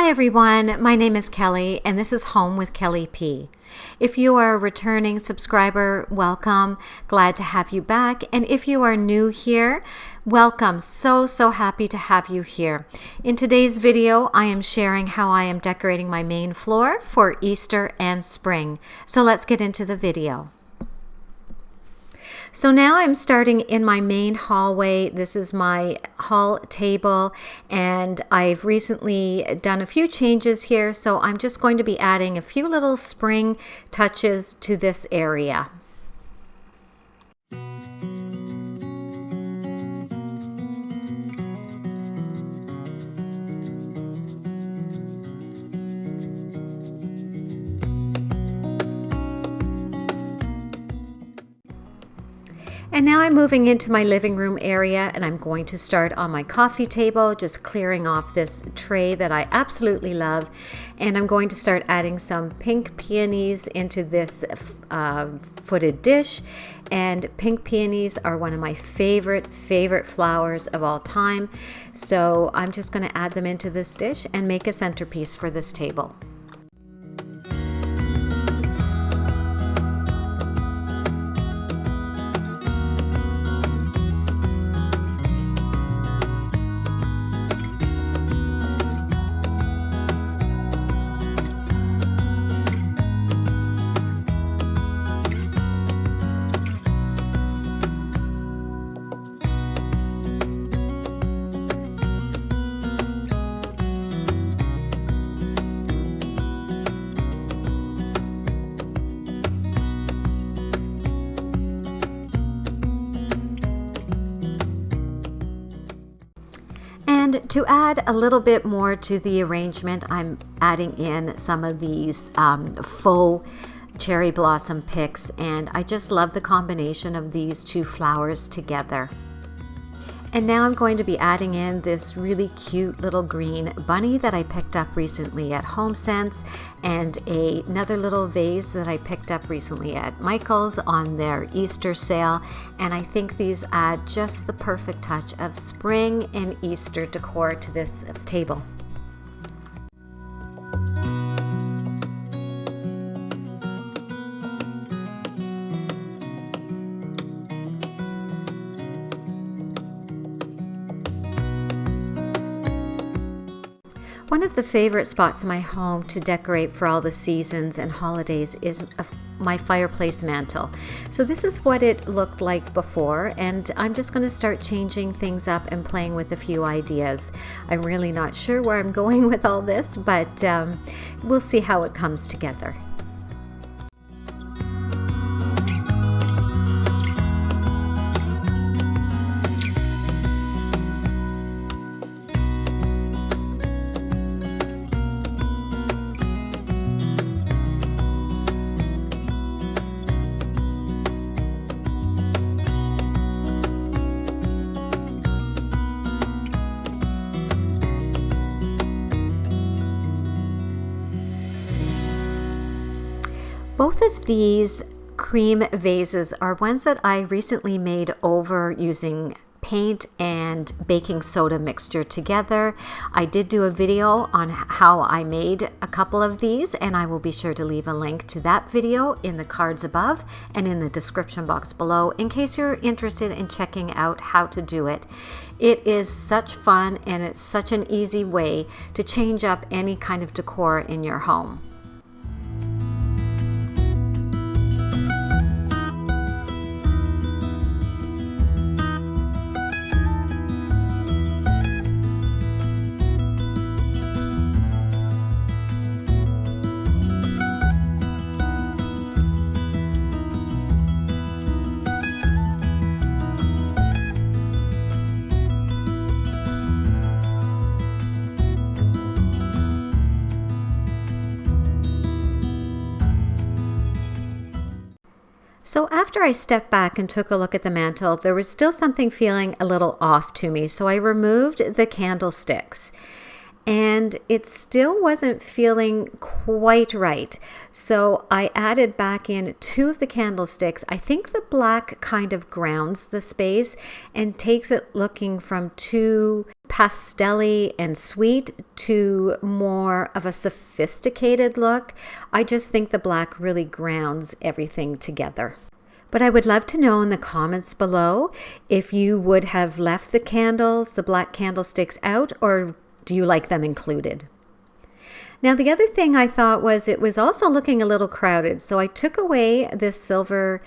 Hi everyone, my name is Kelly and this is Home with Kelly P. If you are a returning subscriber, welcome. Glad to have you back. And if you are new here, welcome. So happy to have you here. In today's video, I am sharing how I am decorating my main floor for Easter and spring. So let's get into the video. So now I'm starting in my main hallway. This is my hall table and I've recently done a few changes here, so I'm just going to be adding a few little spring touches to this area. And now I'm moving into my living room area and I'm going to start on my coffee table, just clearing off this tray that I absolutely love. And I'm going to start adding some pink peonies into this footed dish. And pink peonies are one of my favorite flowers of all time. So I'm just going to add them into this dish and make a centerpiece for this table. And to add a little bit more to the arrangement, I'm adding in some of these faux cherry blossom picks, and I just love the combination of these two flowers together. And now I'm going to be adding in this really cute little green bunny that I picked up recently at HomeSense, and another little vase that I picked up recently at Michael's on their Easter sale. And I think these add just the perfect touch of spring and Easter decor to this table. One of the favorite spots in my home to decorate for all the seasons and holidays is my fireplace mantle. So this is what it looked like before, and I'm just going to start changing things up and playing with a few ideas. I'm really not sure where I'm going with all this, but we'll see how it comes together. Both of these cream vases are ones that I recently made over using paint and baking soda mixture together. I did do a video on how I made a couple of these, and I will be sure to leave a link to that video in the cards above and in the description box below in case you're interested in checking out how to do it. It is such fun and it's such an easy way to change up any kind of decor in your home. So after I stepped back and took a look at the mantle, there was still something feeling a little off to me. So I removed the candlesticks and it still wasn't feeling quite right. So I added back in 2 of the candlesticks. I think the black kind of grounds the space and takes it looking from 2 pastel-y and sweet to more of a sophisticated look. I just think the black really grounds everything together. But I would love to know in the comments below if you would have left the candles, the black candlesticks out, or do you like them included? Now the other thing I thought was it was also looking a little crowded. So I took away this silver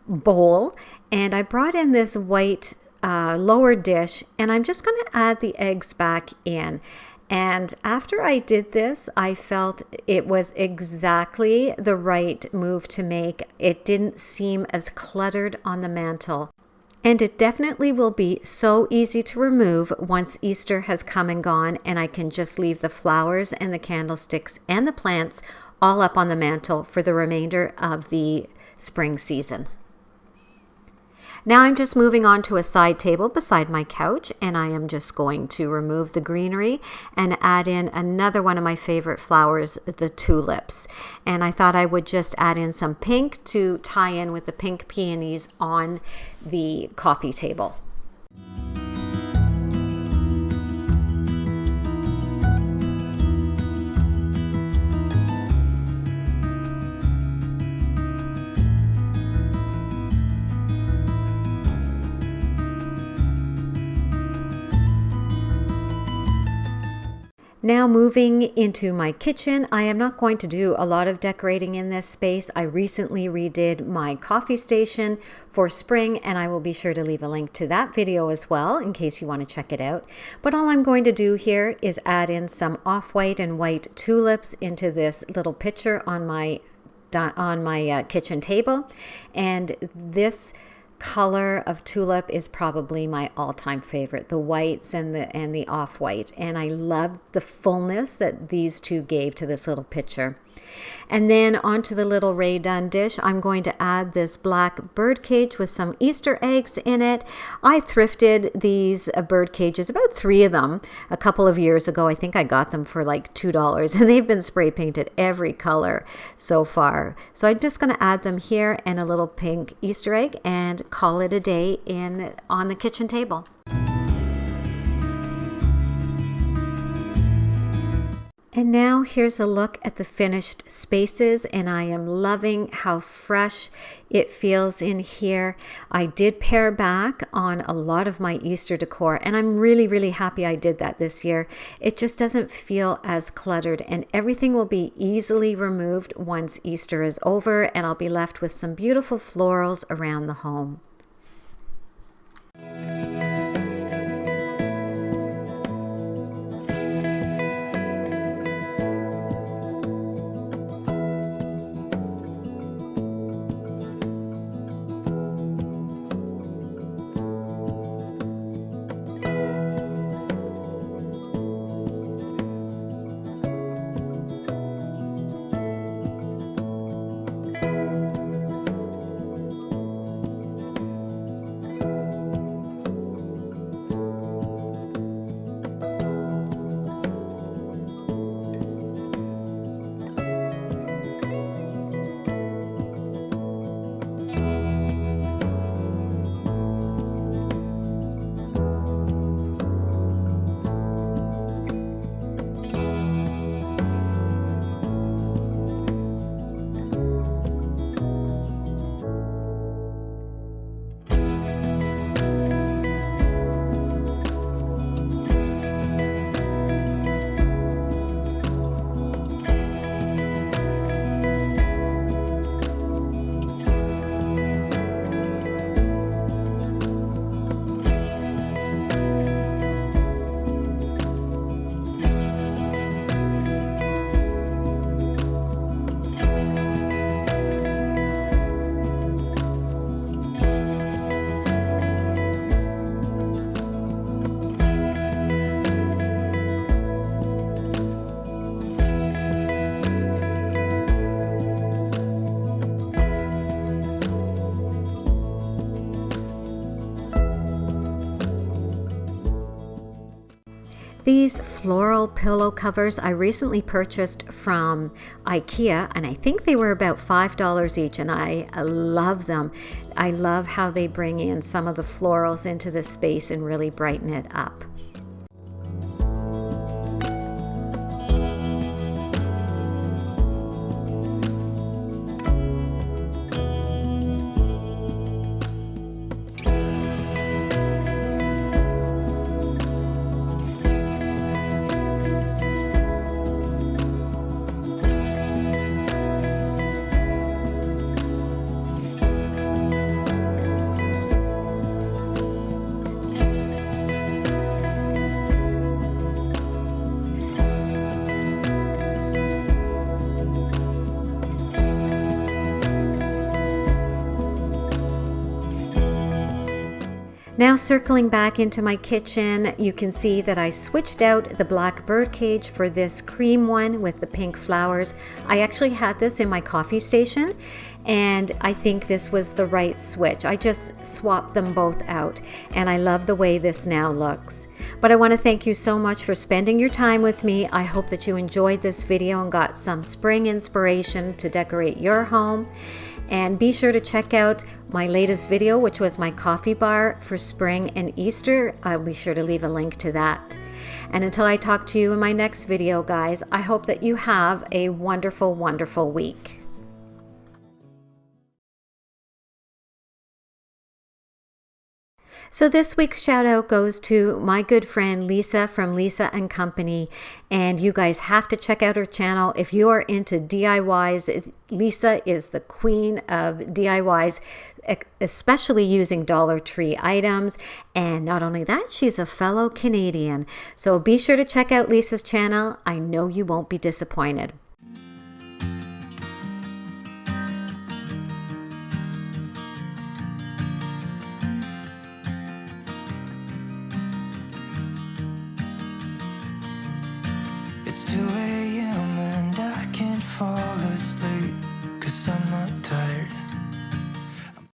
bowl and I brought in this white lower dish, and I'm just going to add the eggs back in. And after I did this, I felt it was exactly the right move to make. It didn't seem as cluttered on the mantle. And it definitely will be so easy to remove once Easter has come and gone, and I can just leave the flowers and the candlesticks and the plants all up on the mantle for the remainder of the spring season. Now I'm just moving on to a side table beside my couch, and I am just going to remove the greenery and add in another one of my favorite flowers, the tulips. And I thought I would just add in some pink to tie in with the pink peonies on the coffee table. Now moving into my kitchen, I am not going to do a lot of decorating in this space. I recently redid my coffee station for spring, and I will be sure to leave a link to that video as well in case you want to check it out. But all I'm going to do here is add in some off-white and white tulips into this little pitcher on my kitchen table, and this color of tulip is probably my all-time favorite, the whites and the off-white, and I loved the fullness that these two gave to this little picture. And then onto the little Ray Dunn dish, I'm going to add this black bird cage with some Easter eggs in it. I thrifted these bird cages, about 3 of them, a couple of years ago. I think I got them for like $2, and they've been spray painted every color so far. So I'm just going to add them here and a little pink Easter egg and call it a day on the kitchen table. And now here's a look at the finished spaces, and I am loving how fresh it feels in here. I did pare back on a lot of my Easter decor, and I'm really, really happy I did that this year. It just doesn't feel as cluttered, and everything will be easily removed once Easter is over, and I'll be left with some beautiful florals around the home. These floral pillow covers I recently purchased from IKEA, and I think they were about $5 each, and I love them. I love how they bring in some of the florals into the space and really brighten it up. Now circling back into my kitchen, you can see that I switched out the black bird cage for this cream one with the pink flowers. I actually had this in my coffee station, and I think this was the right switch. I just swapped them both out, and I love the way this now looks. But I want to thank you so much for spending your time with me. I hope that you enjoyed this video and got some spring inspiration to decorate your home. And be sure to check out my latest video, which was my coffee bar for spring and Easter. I'll be sure to leave a link to that. And until I talk to you in my next video, guys, I hope that you have a wonderful, wonderful week. So this week's shout out goes to my good friend Lisa from Lisa & Company, and you guys have to check out her channel if you are into DIYs. Lisa is the queen of DIYs, especially using Dollar Tree items, and not only that, she's a fellow Canadian. So be sure to check out Lisa's channel. I know you won't be disappointed. It's 2 a.m. and I can't fall